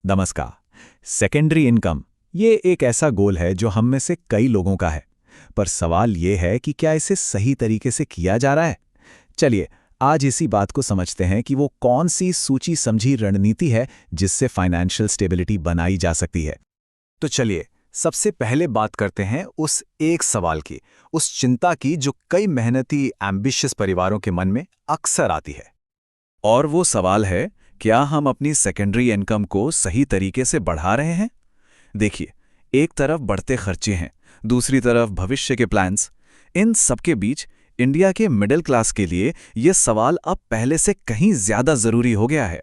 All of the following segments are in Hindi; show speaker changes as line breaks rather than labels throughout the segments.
नमस्कार। सेकेंडरी इनकम ये एक ऐसा गोल है जो हम में से कई लोगों का है। पर सवाल ये है कि क्या इसे सही तरीके से किया जा रहा है। चलिए आज इसी बात को समझते हैं कि वो कौन सी सूची समझी रणनीति है जिससे फाइनेंशियल स्टेबिलिटी बनाई जा सकती है। तो चलिए सबसे पहले बात करते हैं उस एक सवाल की, उस चिंता की जो कई मेहनती एम्बिशियस परिवारों के मन में अक्सर आती है। और वो सवाल है, क्या हम अपनी सेकेंडरी इनकम को सही तरीके से बढ़ा रहे हैं। देखिए, एक तरफ बढ़ते खर्चे हैं, दूसरी तरफ भविष्य के प्लान्स। इन सबके बीच इंडिया के मिडिल क्लास के लिए यह सवाल अब पहले से कहीं ज्यादा जरूरी हो गया है।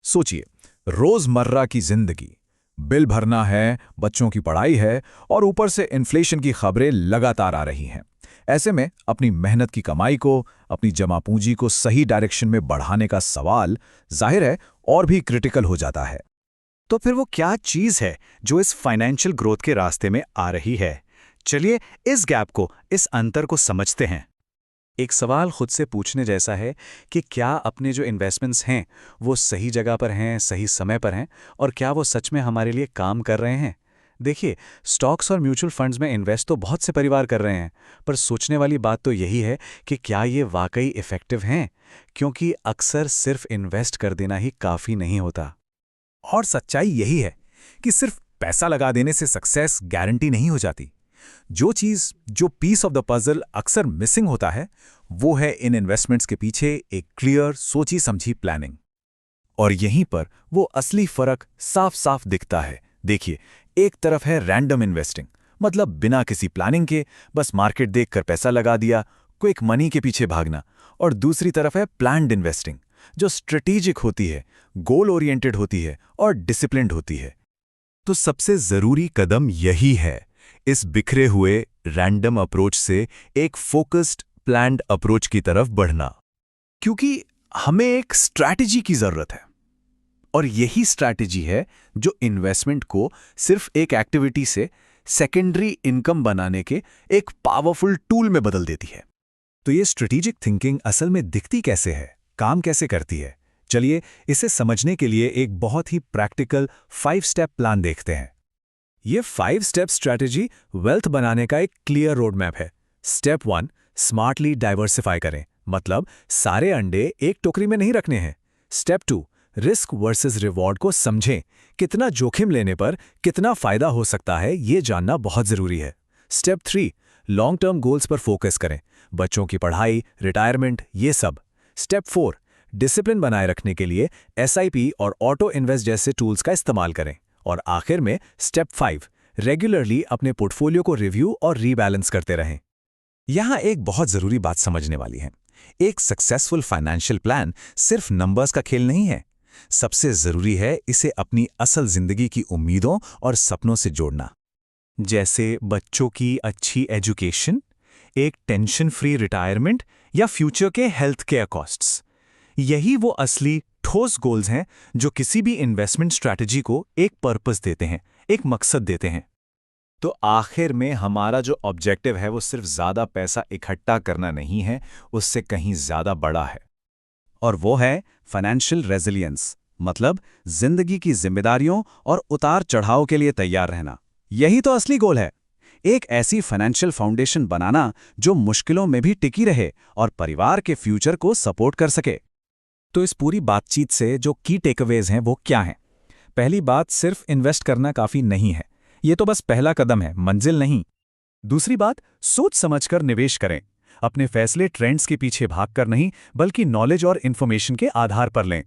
सोचिए, रोजमर्रा की जिंदगी, बिल भरना है, बच्चों की पढ़ाई है और ऊपर से इन्फ्लेशन की खबरें लगातार आ रही हैं। ऐसे में अपनी मेहनत की कमाई को, अपनी जमा पूंजी को सही डायरेक्शन में बढ़ाने का सवाल जाहिर है और भी क्रिटिकल हो जाता है। तो फिर वो क्या चीज है जो इस फाइनेंशियल ग्रोथ के रास्ते में आ रही है? चलिए इस गैप को, इस अंतर को समझते हैं। एक सवाल खुद से पूछने जैसा है कि क्या अपने जो इन्वेस्टमेंट्स हैं वो सही जगह पर हैं, सही समय पर हैं, और क्या वो सच में हमारे लिए काम कर रहे हैं। देखिए, स्टॉक्स और म्यूचुअल फंड्स में इन्वेस्ट तो बहुत से परिवार कर रहे हैं, पर सोचने वाली बात तो यही है कि क्या ये वाकई इफ़ेक्टिव हैं, क्योंकि अक्सर सिर्फ इन्वेस्ट कर देना ही काफ़ी नहीं होता। और सच्चाई यही है कि सिर्फ पैसा लगा देने से सक्सेस गारंटी नहीं हो जाती। जो पीस ऑफ द पजल अक्सर मिसिंग होता है, वो है इन इन्वेस्टमेंट्स के पीछे एक क्लियर, सोची समझी प्लानिंग। और यहीं पर वो असली फर्क साफ साफ दिखता है। देखिए, एक तरफ है रैंडम इन्वेस्टिंग, मतलब बिना किसी प्लानिंग के बस मार्केट देखकर पैसा लगा दिया, क्विक मनी के पीछे भागना। और दूसरी तरफ है प्लान्ड इन्वेस्टिंग, जो स्ट्रेटेजिक होती है, गोल ओरिएंटेड होती है और डिसिप्लिन्ड होती है। तो सबसे जरूरी कदम यही है, इस बिखरे हुए रैंडम अप्रोच से एक फोकस्ड प्लान्ड अप्रोच की तरफ बढ़ना। क्योंकि हमें एक स्ट्रैटेजी की जरूरत है, और यही स्ट्रैटेजी है जो इन्वेस्टमेंट को सिर्फ एक एक्टिविटी से सेकेंडरी इनकम बनाने के एक पावरफुल टूल में बदल देती है। तो ये स्ट्रेटेजिक थिंकिंग असल में दिखती कैसे है, काम कैसे करती है? चलिए इसे समझने के लिए एक बहुत ही प्रैक्टिकल 5 स्टेप प्लान देखते हैं। ये 5 स्टेप स्ट्रैटेजी वेल्थ बनाने का एक क्लियर रोड मैप है। स्टेप 1, स्मार्टली डाइवर्सिफाई करें, मतलब सारे अंडे एक टोकरी में नहीं रखने हैं। स्टेप 2, रिस्क वर्सेस रिवॉर्ड को समझें, कितना जोखिम लेने पर कितना फायदा हो सकता है ये जानना बहुत जरूरी है। स्टेप 3, लॉन्ग टर्म गोल्स पर फोकस करें, बच्चों की पढ़ाई, रिटायरमेंट, ये सब। स्टेप 4, डिसिप्लिन बनाए रखने के लिए SIP और ऑटो इन्वेस्ट जैसे टूल्स का इस्तेमाल करें। और आखिर में स्टेप 5, रेगुलरली अपने पोर्टफोलियो को रिव्यू और रीबैलेंस करते रहें। यहां एक बहुत जरूरी बात समझने वाली है, एक सक्सेसफुल फाइनेंशियल प्लान सिर्फ नंबर्स का खेल नहीं है। सबसे जरूरी है इसे अपनी असल जिंदगी की उम्मीदों और सपनों से जोड़ना। जैसे बच्चों की अच्छी एजुकेशन, एक टेंशन फ्री रिटायरमेंट या फ्यूचर के हेल्थ केयर कॉस्ट्स। यही वो असली ठोस गोल्स हैं जो किसी भी इन्वेस्टमेंट स्ट्रैटेजी को एक पर्पस देते हैं, एक मकसद देते हैं। तो आखिर में हमारा जो ऑब्जेक्टिव है वो सिर्फ ज्यादा पैसा इकट्ठा करना नहीं है, उससे कहीं ज्यादा बड़ा है। और वो है फाइनेंशियल रेजिलियंस, मतलब जिंदगी की जिम्मेदारियों और उतार चढ़ाव के लिए तैयार रहना। यही तो असली गोल है, एक ऐसी फाइनेंशियल फाउंडेशन बनाना जो मुश्किलों में भी टिकी रहे और परिवार के फ्यूचर को सपोर्ट कर सके। तो इस पूरी बातचीत से जो की टेकअवेज हैं वो क्या हैं? पहली बात, सिर्फ इन्वेस्ट करना काफी नहीं है, ये तो बस पहला कदम है, मंजिल नहीं। दूसरी बात, सोच समझकर निवेश करें, अपने फैसले ट्रेंड्स के पीछे भागकर नहीं बल्कि नॉलेज और इन्फॉर्मेशन के आधार पर लें।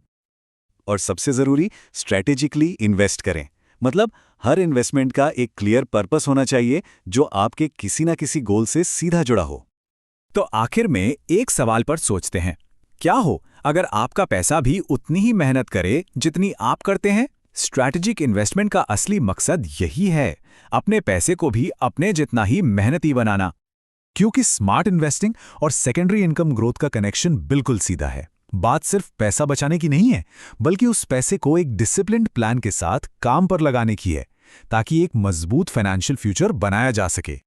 और सबसे जरूरी, स्ट्रैटेजिकली इन्वेस्ट करें, मतलब हर इन्वेस्टमेंट का एक क्लियर पर्पस होना चाहिए जो आपके किसी ना किसी गोल से सीधा जुड़ा हो। तो आखिर में एक सवाल पर सोचते हैं, क्या हो अगर आपका पैसा भी उतनी ही मेहनत करे जितनी आप करते हैं? स्ट्रैटेजिक इन्वेस्टमेंट का असली मकसद यही है, अपने पैसे को भी अपने जितना ही मेहनती बनाना। क्योंकि स्मार्ट इन्वेस्टिंग और सेकेंडरी इनकम ग्रोथ का कनेक्शन बिल्कुल सीधा है। बात सिर्फ पैसा बचाने की नहीं है, बल्कि उस पैसे को एक डिसिप्लिन्ड प्लान के साथ काम पर लगाने की है, ताकि एक मजबूत फाइनेंशियल फ्यूचर बनाया जा सके।